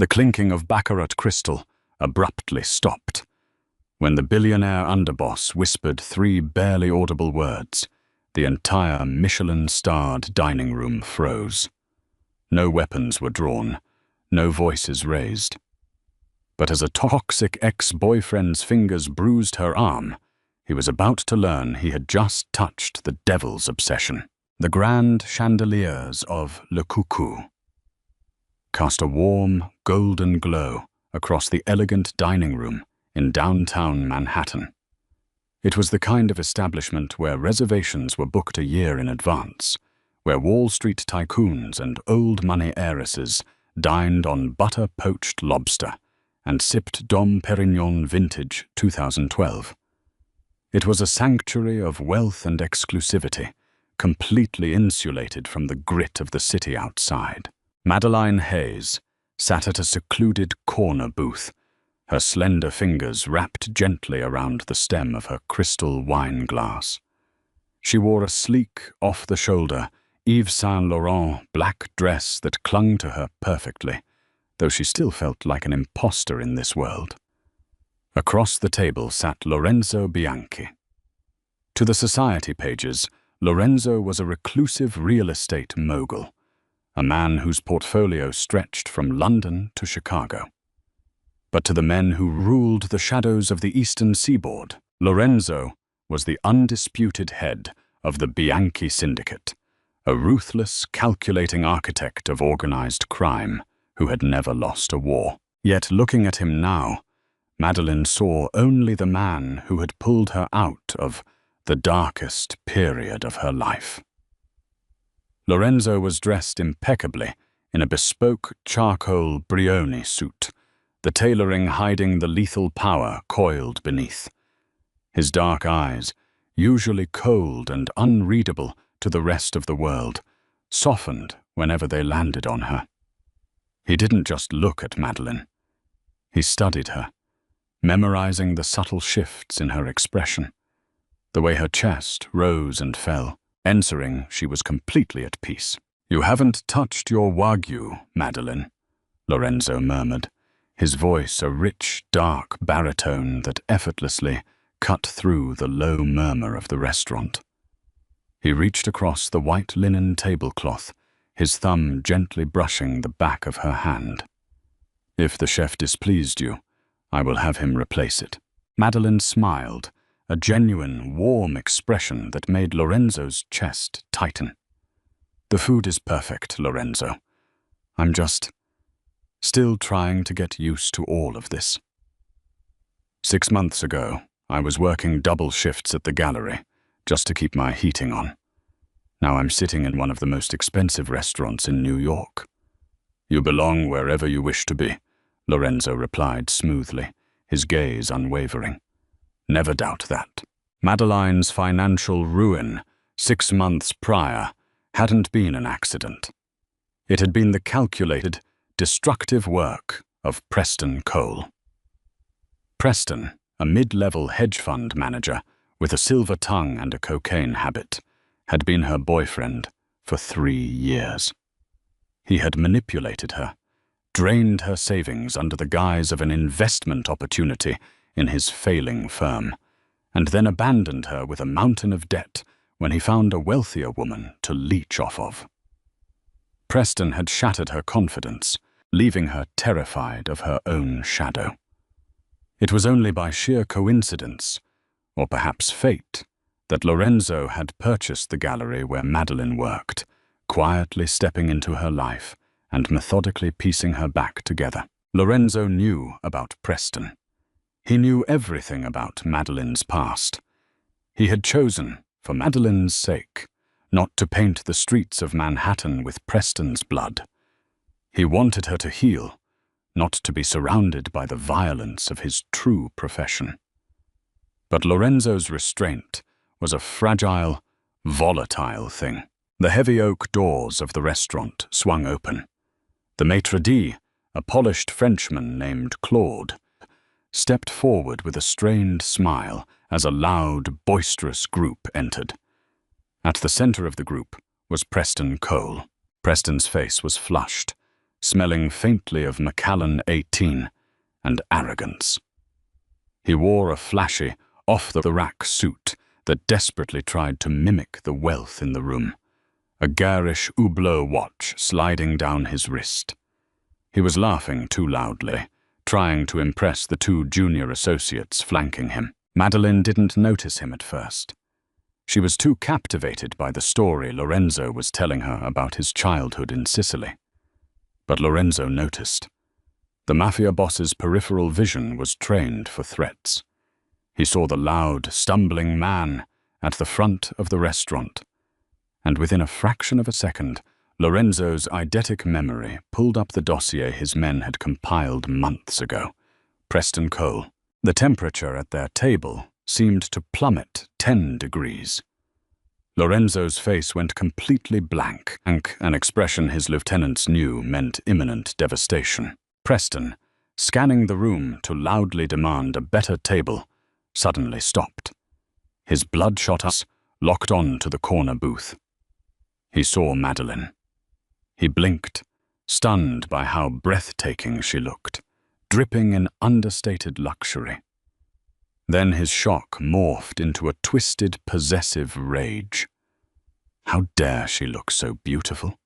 The clinking of baccarat crystal abruptly stopped when the billionaire underboss whispered 3 barely audible words. The entire Michelin-starred dining room froze. No weapons were drawn, no voices raised. But as a toxic ex-boyfriend's fingers bruised her arm, he was about to learn he had just touched the devil's obsession. The grand chandeliers of Le Coucou cast a warm, golden glow across the elegant dining room in downtown Manhattan. It was the kind of establishment where reservations were booked a year in advance, where Wall Street tycoons and old money heiresses dined on butter-poached lobster and sipped Dom Perignon Vintage 2012. It was a sanctuary of wealth and exclusivity, completely insulated from the grit of the city outside. Madeline Hayes sat at a secluded corner booth, her slender fingers wrapped gently around the stem of her crystal wine glass. She wore a sleek, off-the-shoulder, Yves Saint Laurent black dress that clung to her perfectly, though she still felt like an imposter in this world. Across the table sat Lorenzo Bianchi. To the society pages, Lorenzo was a reclusive real estate mogul, a man whose portfolio stretched from London to Chicago. But to the men who ruled the shadows of the eastern seaboard, Lorenzo was the undisputed head of the Bianchi Syndicate, a ruthless, calculating architect of organized crime who had never lost a war. Yet looking at him now, Madeline saw only the man who had pulled her out of the darkest period of her life. Lorenzo was dressed impeccably in a bespoke charcoal Brioni suit, the tailoring hiding the lethal power coiled beneath. His dark eyes, usually cold and unreadable to the rest of the world, softened whenever they landed on her. He didn't just look at Madeline. He studied her, memorizing the subtle shifts in her expression, the way her chest rose and fell. Entering, she was completely at peace. "You haven't touched your Wagyu, Madeline," Lorenzo murmured, his voice a rich, dark baritone that effortlessly cut through the low murmur of the restaurant. He reached across the white linen tablecloth, his thumb gently brushing the back of her hand. "If the chef displeased you, I will have him replace it." Madeline smiled, a genuine, warm expression that made Lorenzo's chest tighten. "The food is perfect, Lorenzo. I'm just still trying to get used to all of this." 6 months ago, I was working double shifts at the gallery, just to keep my heating on. Now I'm sitting in one of the most expensive restaurants in New York. "You belong wherever you wish to be," Lorenzo replied smoothly, his gaze unwavering. "Never doubt that." Madeline's financial ruin 6 months prior hadn't been an accident. It had been the calculated, destructive work of Preston Cole. Preston, a mid-level hedge fund manager with a silver tongue and a cocaine habit, had been her boyfriend for 3 years. He had manipulated her, drained her savings under the guise of an investment opportunity in his failing firm, and then abandoned her with a mountain of debt when he found a wealthier woman to leech off of. Preston had shattered her confidence, leaving her terrified of her own shadow. It was only by sheer coincidence, or perhaps fate, that Lorenzo had purchased the gallery where Madeline worked, quietly stepping into her life and methodically piecing her back together. Lorenzo knew about Preston. He knew everything about Madeline's past. He had chosen, for Madeline's sake, not to paint the streets of Manhattan with Preston's blood. He wanted her to heal, not to be surrounded by the violence of his true profession. But Lorenzo's restraint was a fragile, volatile thing. The heavy oak doors of the restaurant swung open. The maitre d', a polished Frenchman named Claude, stepped forward with a strained smile as a loud, boisterous group entered. At the center of the group was Preston Cole. Preston's face was flushed, smelling faintly of Macallan 18 and arrogance. He wore a flashy, off-the-rack suit that desperately tried to mimic the wealth in the room, a garish Hublot watch sliding down his wrist. He was laughing too loudly, trying to impress the two junior associates flanking him. Madeleine didn't notice him at first. She was too captivated by the story Lorenzo was telling her about his childhood in Sicily. But Lorenzo noticed. The Mafia boss's peripheral vision was trained for threats. He saw the loud, stumbling man at the front of the restaurant, and within a fraction of a second, Lorenzo's eidetic memory pulled up the dossier his men had compiled months ago. Preston Cole. The temperature at their table seemed to plummet 10 degrees. Lorenzo's face went completely blank, an expression his lieutenants knew meant imminent devastation. Preston, scanning the room to loudly demand a better table, suddenly stopped. His bloodshot eyes locked on to the corner booth. He saw Madeleine. He blinked, stunned by how breathtaking she looked, dripping in understated luxury. Then his shock morphed into a twisted, possessive rage. How dare she look so beautiful?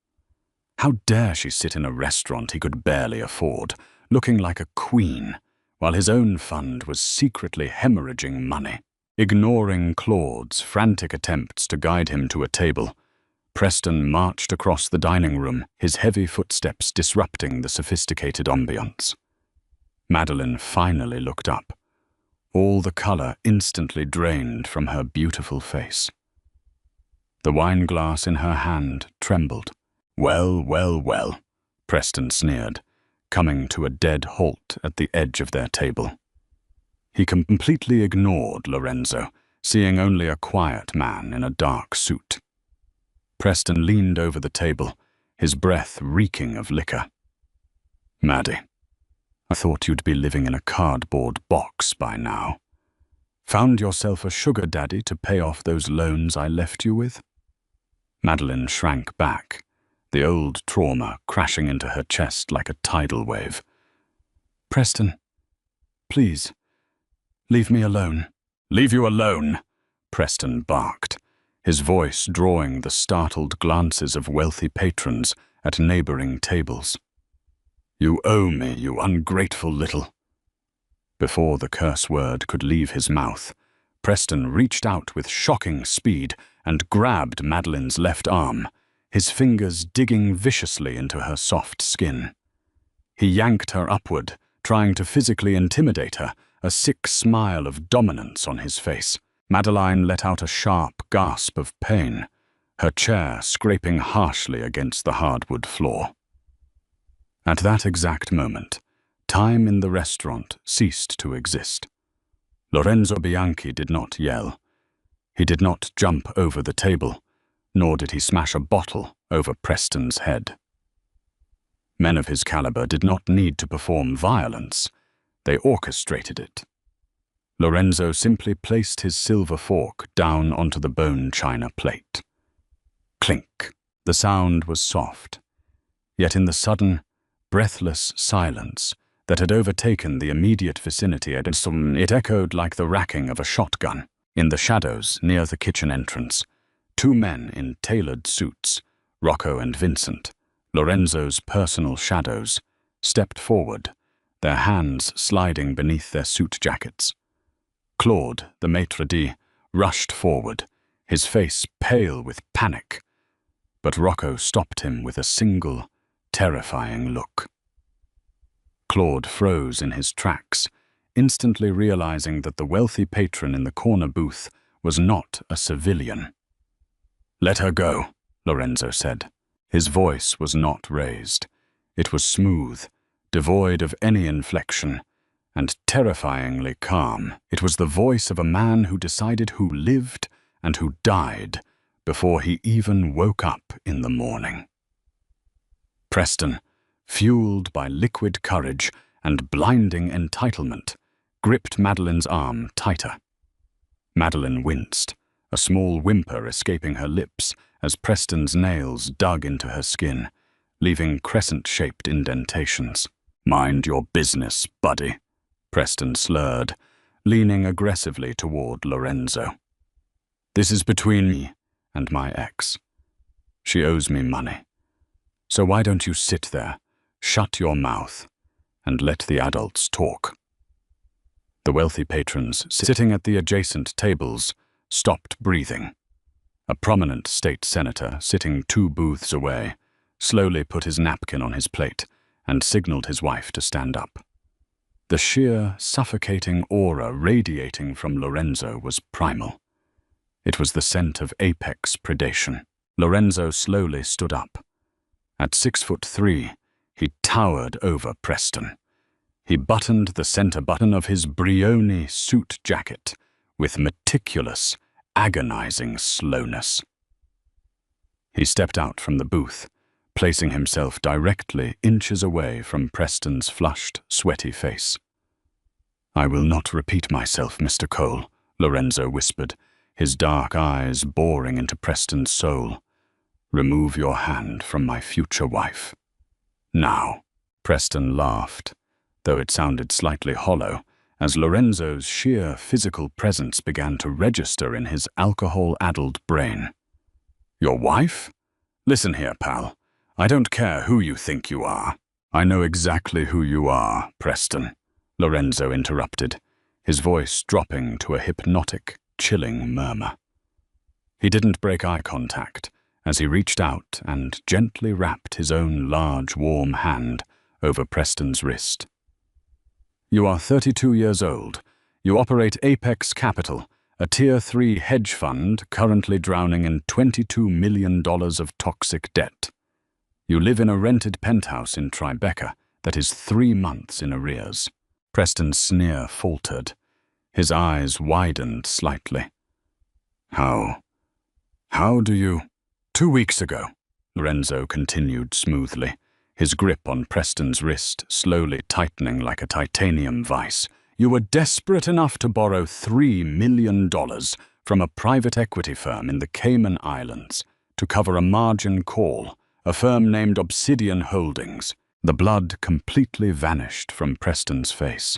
How dare she sit in a restaurant he could barely afford, looking like a queen, while his own fund was secretly hemorrhaging money? Ignoring Claude's frantic attempts to guide him to a table, Preston marched across the dining room, his heavy footsteps disrupting the sophisticated ambiance. Madeleine finally looked up, all the color instantly drained from her beautiful face. The wine glass in her hand trembled. "Well, well, well," Preston sneered, coming to a dead halt at the edge of their table. He completely ignored Lorenzo, seeing only a quiet man in a dark suit. Preston leaned over the table, his breath reeking of liquor. "Maddie, I thought you'd be living in a cardboard box by now. Found yourself a sugar daddy to pay off those loans I left you with?" Madeleine shrank back, the old trauma crashing into her chest like a tidal wave. "Preston, please, leave me alone." "Leave you alone?" Preston barked, his voice drawing the startled glances of wealthy patrons at neighboring tables. "You owe me, you ungrateful little—" Before the curse word could leave his mouth, Preston reached out with shocking speed and grabbed Madeleine's left arm, his fingers digging viciously into her soft skin. He yanked her upward, trying to physically intimidate her, a sick smile of dominance on his face. Madeleine let out a sharp gasp of pain, her chair scraping harshly against the hardwood floor. At that exact moment, time in the restaurant ceased to exist. Lorenzo Bianchi did not yell. He did not jump over the table, nor did he smash a bottle over Preston's head. Men of his caliber did not need to perform violence. They orchestrated it. Lorenzo simply placed his silver fork down onto the bone china plate. Clink. The sound was soft, yet in the sudden, breathless silence that had overtaken the immediate vicinity, it echoed like the racking of a shotgun. In the shadows near the kitchen entrance, two men in tailored suits, Rocco and Vincent, Lorenzo's personal shadows, stepped forward, their hands sliding beneath their suit jackets. Claude, the maitre d', rushed forward, his face pale with panic, but Rocco stopped him with a single, terrifying look. Claude froze in his tracks, instantly realizing that the wealthy patron in the corner booth was not a civilian. "Let her go," Lorenzo said. His voice was not raised. It was smooth, devoid of any inflection, and terrifyingly calm. It was the voice of a man who decided who lived and who died before he even woke up in the morning. Preston, fueled by liquid courage and blinding entitlement, gripped Madeleine's arm tighter. Madeleine winced, a small whimper escaping her lips as Preston's nails dug into her skin, leaving crescent-shaped indentations. "Mind your business, buddy," Preston slurred, leaning aggressively toward Lorenzo. "This is between me and my ex. She owes me money. So why don't you sit there, shut your mouth, and let the adults talk?" The wealthy patrons sitting at the adjacent tables stopped breathing. A prominent state senator, sitting 2 booths away, slowly put his napkin on his plate and signaled his wife to stand up. The sheer, suffocating aura radiating from Lorenzo was primal. It was the scent of apex predation. Lorenzo slowly stood up. At 6'3", he towered over Preston. He buttoned the center button of his Brioni suit jacket with meticulous, agonizing slowness. He stepped out from the booth, placing himself directly inches away from Preston's flushed, sweaty face. "I will not repeat myself, Mr. Cole," Lorenzo whispered, his dark eyes boring into Preston's soul. "Remove your hand from my future wife. Now." Preston laughed, though it sounded slightly hollow, as Lorenzo's sheer physical presence began to register in his alcohol-addled brain. "Your wife? Listen here, pal. I don't care who you think you are." "I know exactly who you are, Preston," Lorenzo interrupted, his voice dropping to a hypnotic, chilling murmur. He didn't break eye contact as he reached out and gently wrapped his own large, warm hand over Preston's wrist. "You are 32 years old. You operate Apex Capital, a Tier 3 hedge fund currently drowning in $22 million of toxic debt. You live in a rented penthouse in Tribeca that is 3 months in arrears." Preston's sneer faltered. His eyes widened slightly. How do you—" "2 weeks ago," Lorenzo continued smoothly, his grip on Preston's wrist slowly tightening like a titanium vice, "you were desperate enough to borrow $3 million from a private equity firm in the Cayman Islands to cover a margin call, a firm named Obsidian Holdings." The blood completely vanished from Preston's face.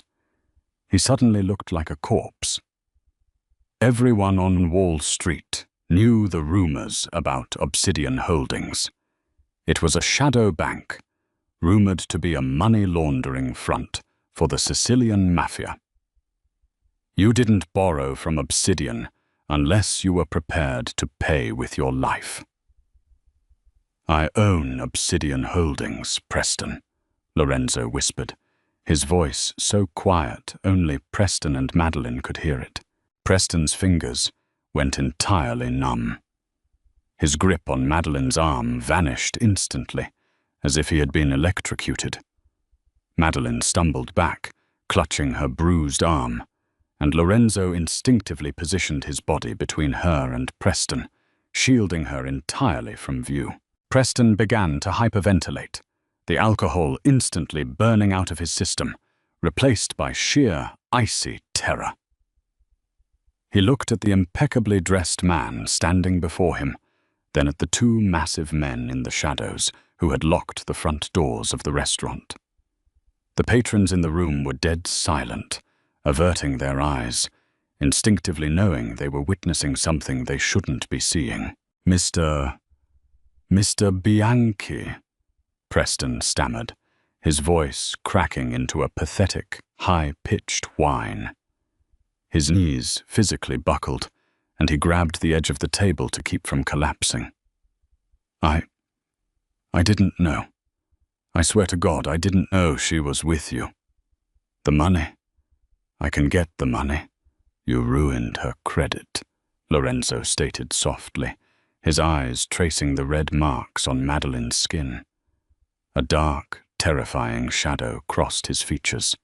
He suddenly looked like a corpse. Everyone on Wall Street knew the rumors about Obsidian Holdings. It was a shadow bank, rumored to be a money-laundering front for the Sicilian Mafia. You didn't borrow from Obsidian unless you were prepared to pay with your life. "I own Obsidian Holdings, Preston," Lorenzo whispered, his voice so quiet only Preston and Madeline could hear it. Preston's fingers went entirely numb. His grip on Madeline's arm vanished instantly, as if he had been electrocuted. Madeline stumbled back, clutching her bruised arm, and Lorenzo instinctively positioned his body between her and Preston, shielding her entirely from view. Preston began to hyperventilate, the alcohol instantly burning out of his system, replaced by sheer, icy terror. He looked at the impeccably dressed man standing before him, then at the 2 massive men in the shadows who had locked the front doors of the restaurant. The patrons in the room were dead silent, averting their eyes, instinctively knowing they were witnessing something they shouldn't be seeing. Mr. Bianchi," Preston stammered, his voice cracking into a pathetic, high-pitched whine. His knees physically buckled, and he grabbed the edge of the table to keep from collapsing. I didn't know. I swear to God, I didn't know she was with you. The money. I can get the money. You ruined her credit," Lorenzo stated softly, his eyes tracing the red marks on Madeline's skin. A dark, terrifying shadow crossed his features.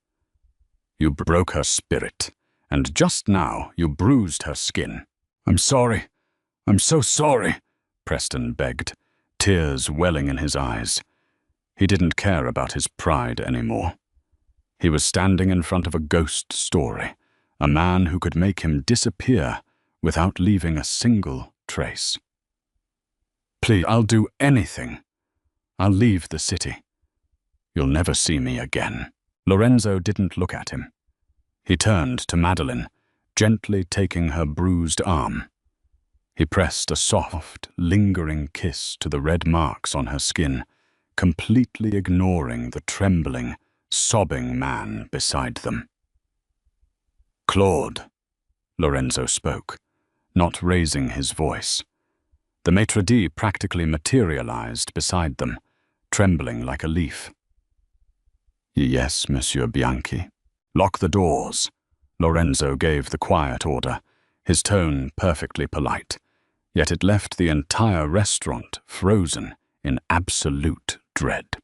"You broke her spirit, and just now you bruised her skin." "I'm sorry. I'm so sorry," Preston begged, tears welling in his eyes. He didn't care about his pride anymore. He was standing in front of a ghost story, a man who could make him disappear without leaving a single trace. "Please, I'll do anything. I'll leave the city. You'll never see me again." Lorenzo didn't look at him. He turned to Madeline, gently taking her bruised arm. He pressed a soft, lingering kiss to the red marks on her skin, completely ignoring the trembling, sobbing man beside them. "Claude," Lorenzo spoke, not raising his voice. The maitre d' practically materialized beside them, trembling like a leaf. "Yes, Monsieur Bianchi." "Lock the doors," Lorenzo gave the quiet order, his tone perfectly polite, yet it left the entire restaurant frozen in absolute dread.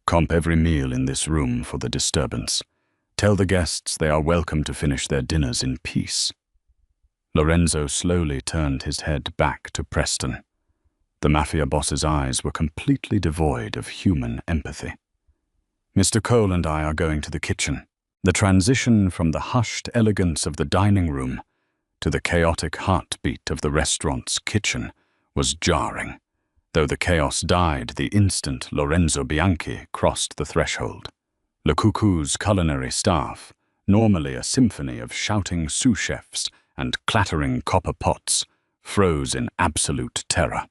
"Comp every meal in this room for the disturbance. Tell the guests they are welcome to finish their dinners in peace." Lorenzo slowly turned his head back to Preston. The Mafia Boss's eyes were completely devoid of human empathy. "Mr. Cole and I are going to the kitchen." The transition from the hushed elegance of the dining room to the chaotic heartbeat of the restaurant's kitchen was jarring, though the chaos died the instant Lorenzo Bianchi crossed the threshold. Le Coucou's culinary staff, normally a symphony of shouting sous chefs and clattering copper pots, froze in absolute terror.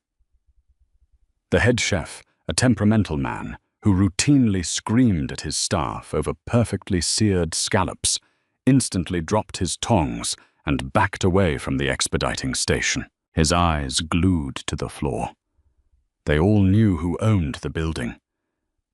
The head chef, a temperamental man who routinely screamed at his staff over perfectly seared scallops, instantly dropped his tongs and backed away from the expediting station, his eyes glued to the floor. They all knew who owned the building.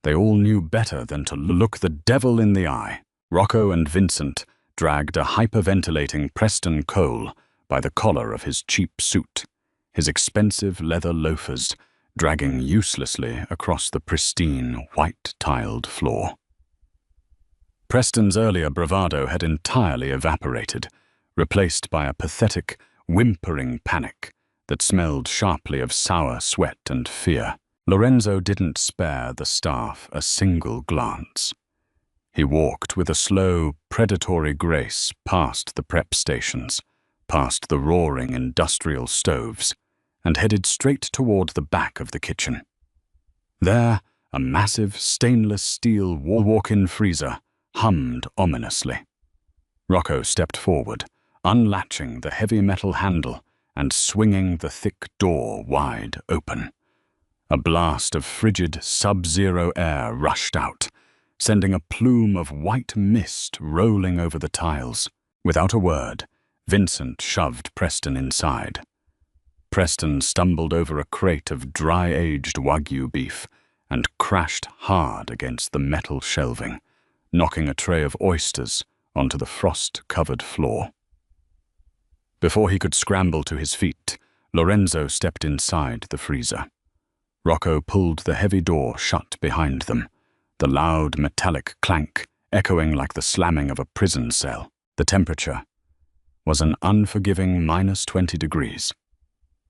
They all knew better than to look the devil in the eye. Rocco and Vincent dragged a hyperventilating Preston Cole by the collar of his cheap suit, his expensive leather loafers dragging uselessly across the pristine, white-tiled floor. Preston's earlier bravado had entirely evaporated, replaced by a pathetic, whimpering panic that smelled sharply of sour sweat and fear. Lorenzo didn't spare the staff a single glance. He walked with a slow, predatory grace past the prep stations, past the roaring industrial stoves, and headed straight toward the back of the kitchen. There, a massive stainless steel walk-in freezer hummed ominously. Rocco stepped forward, unlatching the heavy metal handle and swinging the thick door wide open. A blast of frigid, sub-zero air rushed out, sending a plume of white mist rolling over the tiles. Without a word, Vincent shoved Preston inside. Preston stumbled over a crate of dry-aged Wagyu beef and crashed hard against the metal shelving, knocking a tray of oysters onto the frost-covered floor. Before he could scramble to his feet, Lorenzo stepped inside the freezer. Rocco pulled the heavy door shut behind them, the loud metallic clank echoing like the slamming of a prison cell. The temperature was an unforgiving -20 degrees.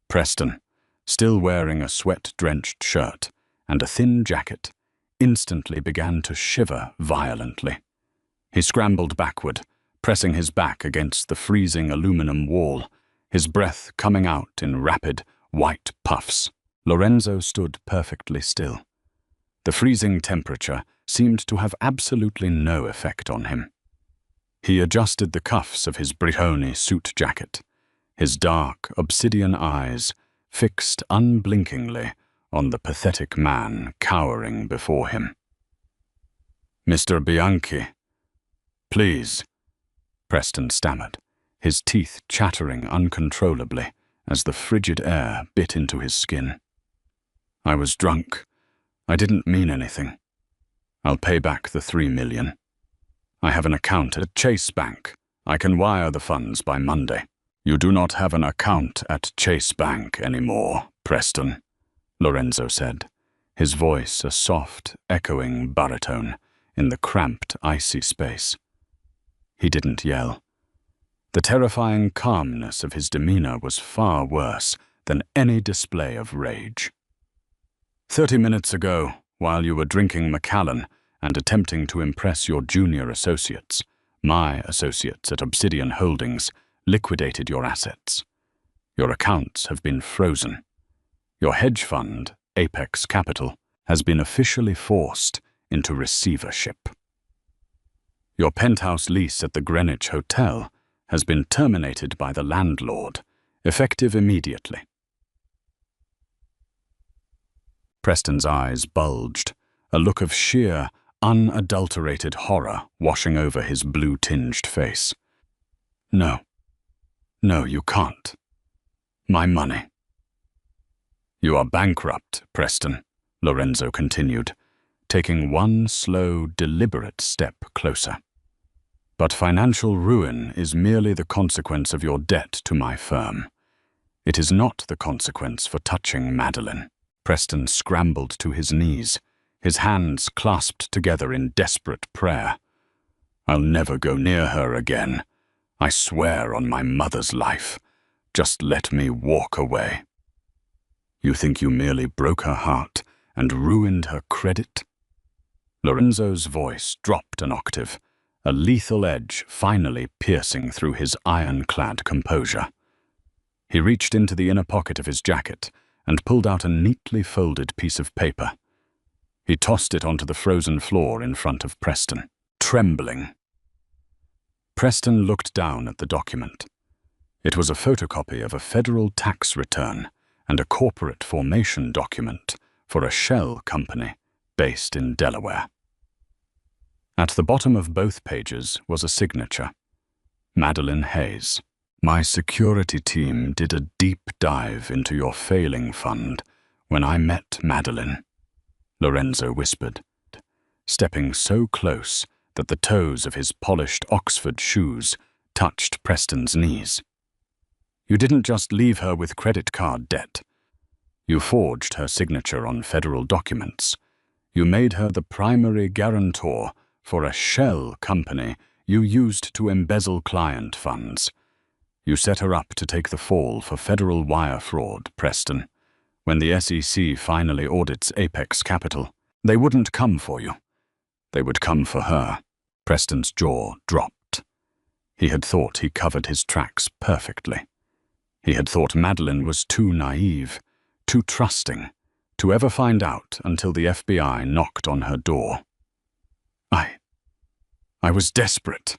Preston, still wearing a sweat-drenched shirt and a thin jacket, instantly began to shiver violently. He scrambled backward, pressing his back against the freezing aluminum wall, his breath coming out in rapid, white puffs. Lorenzo stood perfectly still. The freezing temperature seemed to have absolutely no effect on him. He adjusted the cuffs of his Brioni suit jacket, his dark, obsidian eyes fixed unblinkingly on the pathetic man cowering before him. "Mr. Bianchi, please," Preston stammered, his teeth chattering uncontrollably as the frigid air bit into his skin. "I was drunk. I didn't mean anything. I'll pay back the 3 million. I have an account at Chase Bank. I can wire the funds by Monday." "You do not have an account at Chase Bank anymore, Preston," Lorenzo said, his voice a soft, echoing baritone in the cramped, icy space. He didn't yell. The terrifying calmness of his demeanor was far worse than any display of rage. 30 minutes ago, while you were drinking Macallan and attempting to impress your junior associates, my associates at Obsidian Holdings liquidated your assets. Your accounts have been frozen. Your hedge fund, Apex Capital has been officially forced into receivership. Your penthouse lease at the Greenwich Hotel has been terminated by the landlord, effective immediately. Preston's eyes bulged, a look of sheer, unadulterated horror washing over his blue-tinged face. No, you can't. My money. You are bankrupt, Preston, Lorenzo continued, taking one slow, deliberate step closer. But financial ruin is merely the consequence of your debt to my firm. It is not the consequence for touching Madeline. Preston scrambled to his knees, his hands clasped together in desperate prayer. I'll never go near her again. I swear on my mother's life. Just let me walk away. You think you merely broke her heart and ruined her credit? Lorenzo's voice dropped an octave, a lethal edge finally piercing through his ironclad composure. He reached into the inner pocket of his jacket and pulled out a neatly folded piece of paper. He tossed it onto the frozen floor in front of Preston, trembling. Preston looked down at the document. It was a photocopy of a federal tax return and a corporate formation document for a shell company based in Delaware. At the bottom of both pages was a signature, Madeline Hayes. My security team did a deep dive into your failing fund when I met Madeline, Lorenzo whispered, stepping so close that the toes of his polished Oxford shoes touched Preston's knees. You didn't just leave her with credit card debt. You forged her signature on federal documents. You made her the primary guarantor for a shell company you used to embezzle client funds. You set her up to take the fall for federal wire fraud, Preston. When the SEC finally audits Apex Capital, they wouldn't come for you. They would come for her. Preston's jaw dropped. He had thought he covered his tracks perfectly. He had thought Madeline was too naive, too trusting, to ever find out until the FBI knocked on her door. I was desperate.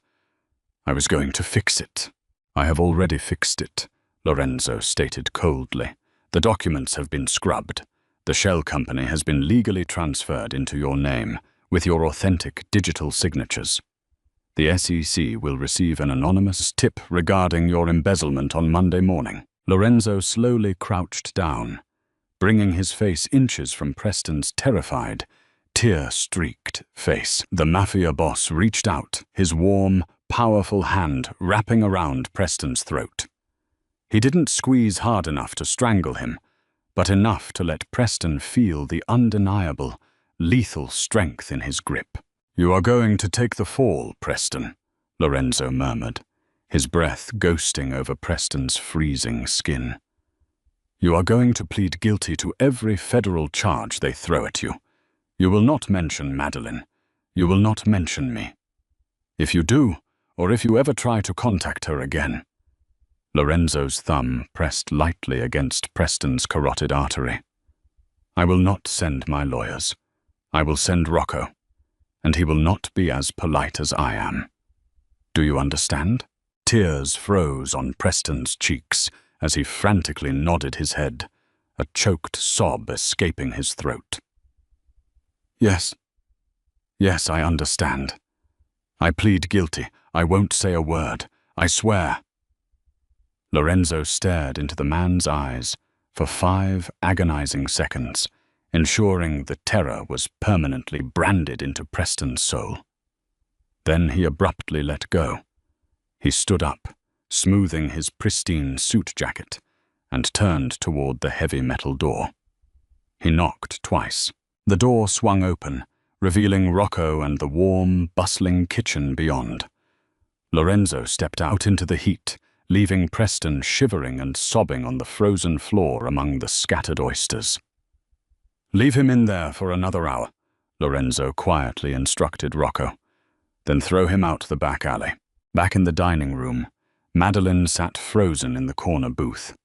I was going to fix it. I have already fixed it, Lorenzo stated coldly. The documents have been scrubbed. The shell company has been legally transferred into your name, with your authentic digital signatures. The SEC will receive an anonymous tip regarding your embezzlement on Monday morning. Lorenzo slowly crouched down, bringing his face inches from Preston's terrified, tear-streaked face. The Mafia Boss reached out, his warm, powerful hand wrapping around Preston's throat. He didn't squeeze hard enough to strangle him, but enough to let Preston feel the undeniable, lethal strength in his grip. You are going to take the fall, Preston, Lorenzo murmured, his breath ghosting over Preston's freezing skin. You are going to plead guilty to every federal charge they throw at you. You will not mention Madeline. You will not mention me. If you do, or if you ever try to contact her again. Lorenzo's thumb pressed lightly against Preston's carotid artery. I will not send my lawyers. I will send Rocco, and he will not be as polite as I am. Do you understand? Tears froze on Preston's cheeks as he frantically nodded his head, a choked sob escaping his throat. Yes, I understand. I plead guilty. I won't say a word. I swear. Lorenzo stared into the man's eyes for 5 agonizing seconds, ensuring the terror was permanently branded into Preston's soul. Then he abruptly let go. He stood up, smoothing his pristine suit jacket, and turned toward the heavy metal door. He knocked twice. The door swung open, revealing Rocco and the warm, bustling kitchen beyond. Lorenzo stepped out into the heat, leaving Preston shivering and sobbing on the frozen floor among the scattered oysters. Leave him in there for another hour, Lorenzo quietly instructed Rocco. Then throw him out the back alley. Back in the dining room, Madeline sat frozen in the corner booth.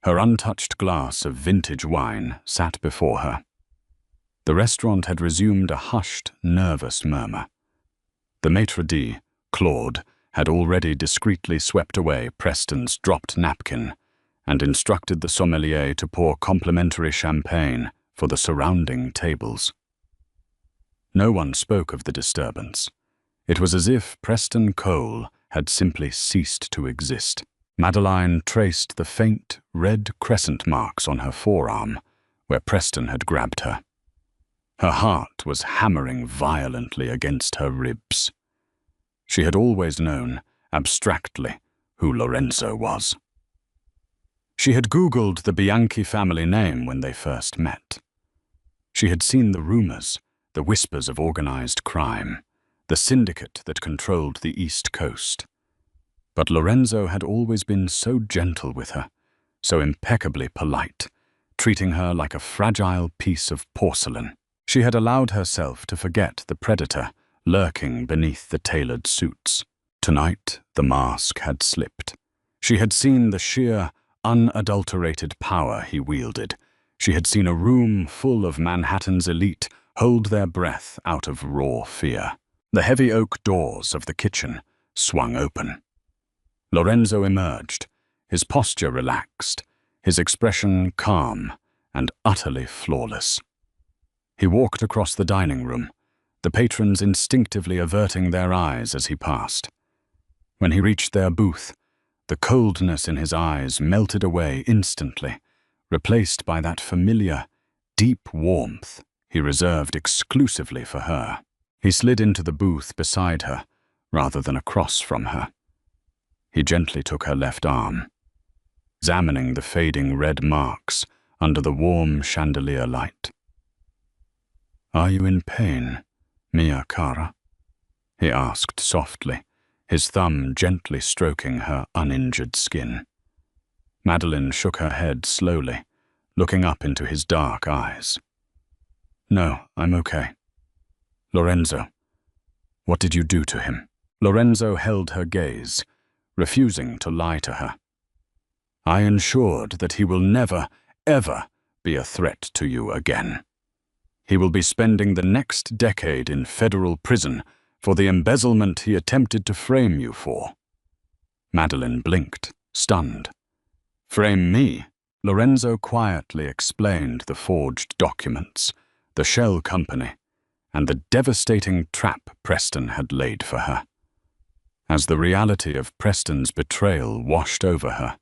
Her untouched glass of vintage wine sat before her. The restaurant had resumed a hushed, nervous murmur. The maitre d', Claude, had already discreetly swept away Preston's dropped napkin and instructed the sommelier to pour complimentary champagne for the surrounding tables. No one spoke of the disturbance. It was as if Preston Cole had simply ceased to exist. Madeline traced the faint, red crescent marks on her forearm where Preston had grabbed her. Her heart was hammering violently against her ribs. She had always known, abstractly, who Lorenzo was. She had Googled the Bianchi family name when they first met. She had seen the rumors, the whispers of organized crime, the syndicate that controlled the East Coast. But Lorenzo had always been so gentle with her, so impeccably polite, treating her like a fragile piece of porcelain. She had allowed herself to forget the predator lurking beneath the tailored suits. Tonight, the mask had slipped. She had seen the sheer, unadulterated power he wielded. She had seen a room full of Manhattan's elite hold their breath out of raw fear. The heavy oak doors of the kitchen swung open. Lorenzo emerged, his posture relaxed, his expression calm and utterly flawless. He walked across the dining room, the patrons instinctively averting their eyes as he passed. When he reached their booth, the coldness in his eyes melted away instantly, replaced by that familiar, deep warmth he reserved exclusively for her. He slid into the booth beside her, rather than across from her. He gently took her left arm, examining the fading red marks under the warm chandelier light. "Are you in pain, mia cara?" he asked softly, his thumb gently stroking her uninjured skin. Madeline shook her head slowly, looking up into his dark eyes. "No, I'm okay." "Lorenzo, what did you do to him?" Lorenzo held her gaze, refusing to lie to her. "I ensured that he will never, ever be a threat to you again. He will be spending the next decade in federal prison for the embezzlement he attempted to frame you for." Madeline blinked, stunned. "Frame me?" Lorenzo quietly explained the forged documents, the shell company, and the devastating trap Preston had laid for her. As the reality of Preston's betrayal washed over her,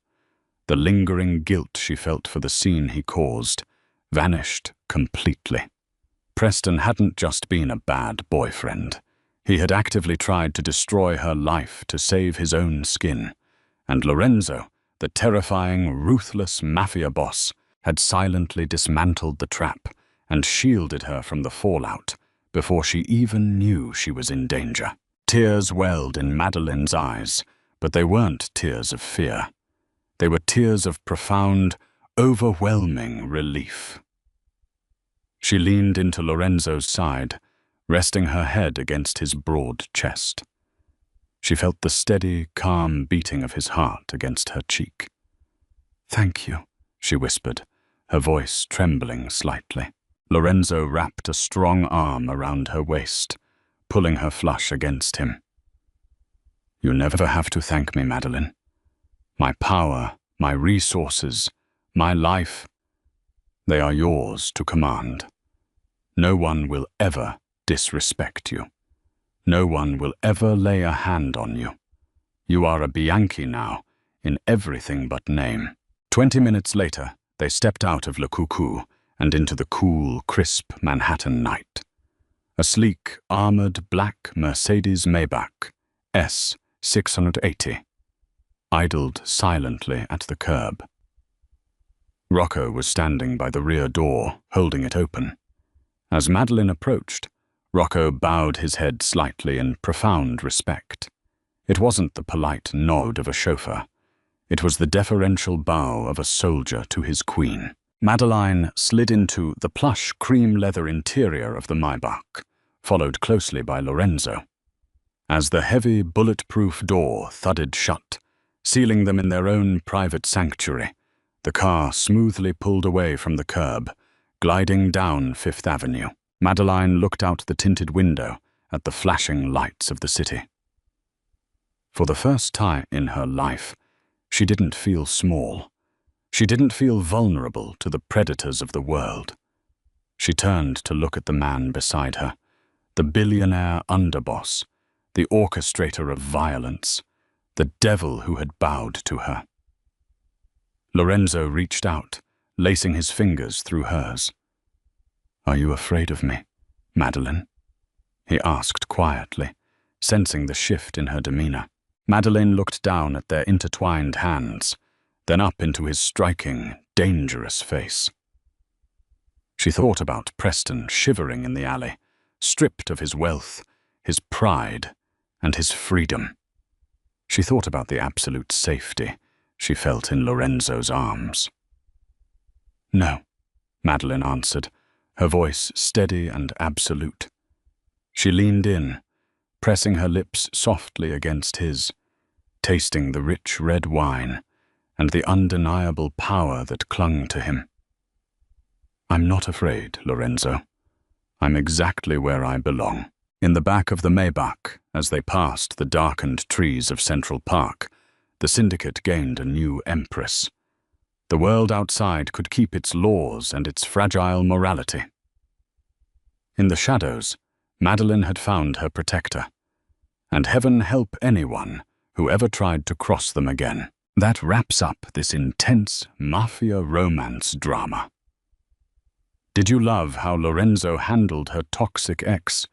the lingering guilt she felt for the scene he caused vanished completely. Preston hadn't just been a bad boyfriend. He had actively tried to destroy her life to save his own skin, and Lorenzo, the terrifying, ruthless mafia boss, had silently dismantled the trap and shielded her from the fallout before she even knew she was in danger. Tears welled in Madeline's eyes, but they weren't tears of fear. They were tears of profound, overwhelming relief. She leaned into Lorenzo's side, resting her head against his broad chest. She felt the steady, calm beating of his heart against her cheek. "Thank you," she whispered, her voice trembling slightly. Lorenzo wrapped a strong arm around her waist, pulling her flush against him. "You never have to thank me, Madeline. My power, my resources, my life, they are yours to command. No one will ever disrespect you. No one will ever lay a hand on you. You are a Bianchi now, in everything but name." 20 minutes later, they stepped out of Le Coucou and into the cool, crisp Manhattan night. A sleek, armored black Mercedes Maybach, S680, idled silently at the curb. Rocco was standing by the rear door, holding it open. As Madeline approached, Rocco bowed his head slightly in profound respect. It wasn't the polite nod of a chauffeur. It was the deferential bow of a soldier to his queen. Madeline slid into the plush cream leather interior of the Maybach, followed closely by Lorenzo. As the heavy bulletproof door thudded shut, sealing them in their own private sanctuary, The car smoothly pulled away from the curb, gliding down Fifth Avenue. Madeline looked out the tinted window at the flashing lights of the city. For the first time in her life, she didn't feel small. She didn't feel vulnerable to the predators of the world. She turned to look at the man beside her, the billionaire underboss, the orchestrator of violence, the devil who had bowed to her. Lorenzo reached out, lacing his fingers through hers. "Are you afraid of me, Madeline?" he asked quietly, sensing the shift in her demeanor. Madeline looked down at their intertwined hands, then up into his striking, dangerous face. She thought about Preston shivering in the alley, stripped of his wealth, his pride, and his freedom. She thought about the absolute safety she felt in Lorenzo's arms. "No," Madeline answered, her voice steady and absolute. She leaned in, pressing her lips softly against his, tasting the rich red wine and the undeniable power that clung to him. "I'm not afraid, Lorenzo. I'm exactly where I belong." In the back of the Maybach, as they passed the darkened trees of Central Park, the syndicate gained a new empress. The world outside could keep its laws and its fragile morality. In the shadows, Madeline had found her protector, and heaven help anyone who ever tried to cross them again. That wraps up this intense mafia romance drama. Did you love how Lorenzo handled her toxic ex,